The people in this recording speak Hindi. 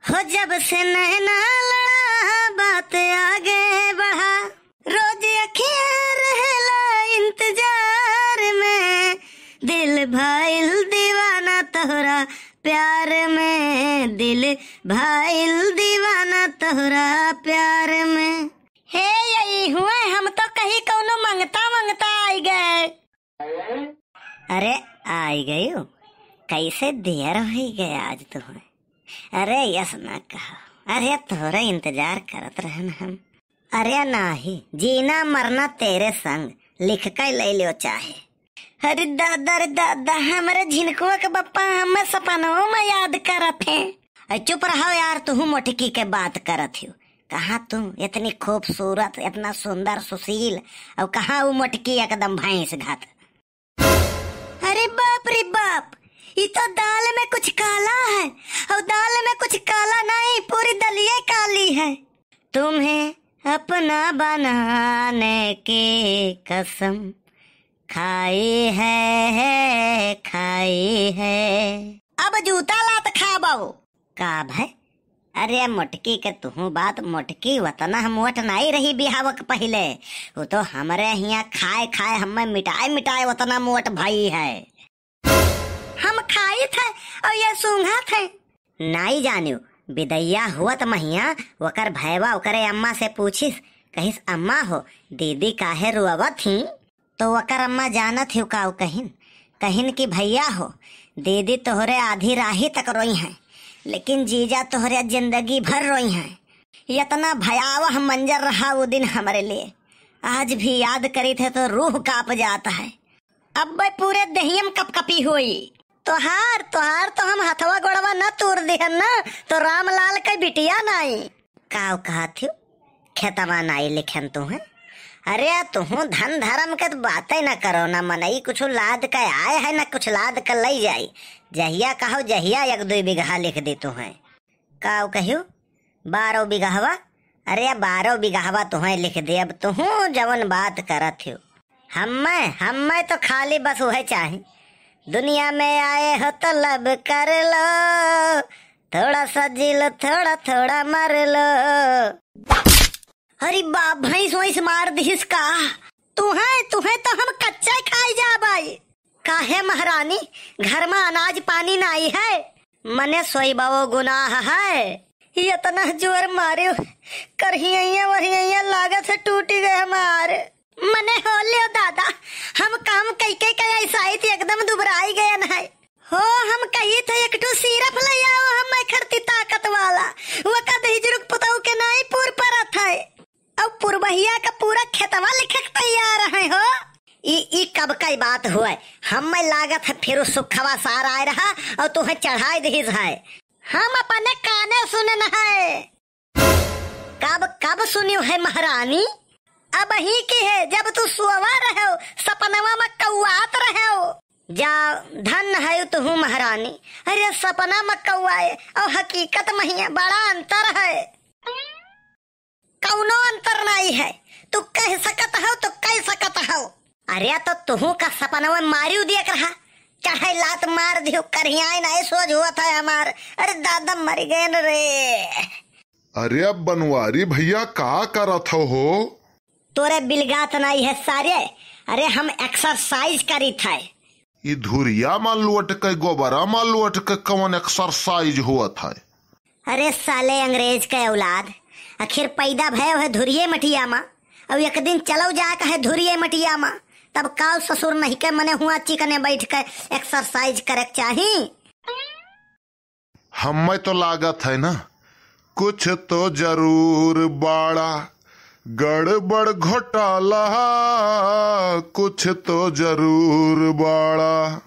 हो जब से नैना लड़ा बात आगे बढ़ा, रोज अखियां रहेला इंतजार में, दिल भाईल दीवाना तोहरा प्यार में, दिल भाईल दीवाना तोहरा प्यार में। हे यही हुए हम तो कहीं कौनो मंगता मंगता आई गए। अरे आई गई हो, कैसे देर हो गए आज तुम्हें। अरे यस ना कहा, अरे थोड़ा इंतजार करत रहन हम। अरे नाही, जीना मरना तेरे संग लिख के ले लियो चाहे। अरे दादा हमारे झिनकुआ के बप्पा हमें सपनों में याद करत है। चुप रहो यार, तू मोटकी के बात करत हो। कहाँ तुम इतनी खूबसूरत, इतना सुंदर सुशील, और कहाँ वो मोटकी एकदम भैंस घात। अरे बाप रे बाप, ये तो दाल में कुछ काला है, और दाल में कुछ काला नहीं, पूरी दलिया काली है। तुम्हें अपना बनाने की कसम खाई है खाई है। अब जूता लात खा बाबू का भाई। अरे मोटकी के तू बात मोटकी वतना हम वट नहीं रही बिहावक पहले, वो तो हमारे यहाँ खाए खाए हमें मिटाए मिटाए वतना मोट भाई है। हम खाई थे और ये सूंघा थे नहीं जानियो। बिदैया हुआ तो महिया वकर भैवा वकरे अम्मा से पूछिस, कहिस अम्मा हो दीदी काहे रुआवा थी, तो वकर अम्मा जानत हो का कहिन, कहिन की भैया हो दीदी तोहरे आधी राही तक रोई है, लेकिन जीजा तोहरे जिंदगी भर रोई है। इतना भयावह मंजर रहा वो दिन हमारे लिए, आज भी याद करी थे तो रूह कांप जाता है। अब भाई पूरे दहियम कपकपी हुई। तोहार तो हम हथवा गोड़वा न तोड़ दिहन ना, तो रामलाल के बिटिया नहीं काव कहा थी खेतवा नाई लिखन तू है। अरे तू धन धर्म के तो बातें न करो, न मनई कुछ लाद के आए है न कुछ लाद कर लई जाई। जहिया कहो जहिया 1-2 बीघा लिख दी तू है। काव कहियो 12 बीघावा। अरे 12 बीघावा तुम्हें लिख दे। अब तू जवन बात करत हो, हमें तो खाली बस वह चाहे, दुनिया में आए हो तो लब कर लो, थोड़ा सा जी लो थोड़ा थोड़ा मर लो। अरे बाप भैंस वैस मार दिस का। तू है तो हम कच्चा खाई जा भाई। काहे महारानी घर में अनाज पानी नहीं है, मने सोई बाबो गुनाह है। इतना जोर मारे करहिया वहिया लागत है टूट गए हमारे। मने हो लियो दादा, हम काम कई ऐसा ही थी एकदम दुबराई गए न है। हो हम कही थे एक टू सिरप ले आओ, हम खरती ताकत वाला वो का दहीजुक पताऊ के नहीं पूर परत है। अब पुरबहिया का पूरा खेतवा लिखे तैयार है हो। ई कब कई बात हुआ, हम लागत है फिर सुखवा सार आए रहा और तुम्हें चढ़ाई दीज है। हम अपने काने सुनन है। कब सुनियो है महारानी? अब ही की है जब तू सुवा रहे हो, सपनवा में कौआत रहे हो। जा धन है तू महारानी। अरे सपना में कौआए और हकीकत में बड़ा अंतर है। कौनो अंतर नहीं है, तू कह सकत हो तो कह सकत हो। अरे तो तुहू का सपना में मारियो देख रहा, चाहे लात मार दियो करिया नहीं सोच हुआ था हमार। अरे दादा मर गए न रे। अरे बनवारी भैया का करत हो? तोरे बिलगात नहीं है सारे। अरे हम एक्सरसाइज करी थे। ये धुरिया मालूट के गोबरा मालूट के कौन एक्सरसाइज हुआ था? अरे साले अंग्रेज के औलाद, आखिर पैदा भय है धुरिये मटिया मा, अब एक दिन चलो जा है धुरिये मटिया मा, तब काल ससुर नहीं के मने हुआ चिकने बैठ के एक्सरसाइज करे चाहिए। हमें तो लागत है ना कुछ तो जरूर बाड़ा गड़बड़ घोटाला, कुछ तो जरूर बाड़ा।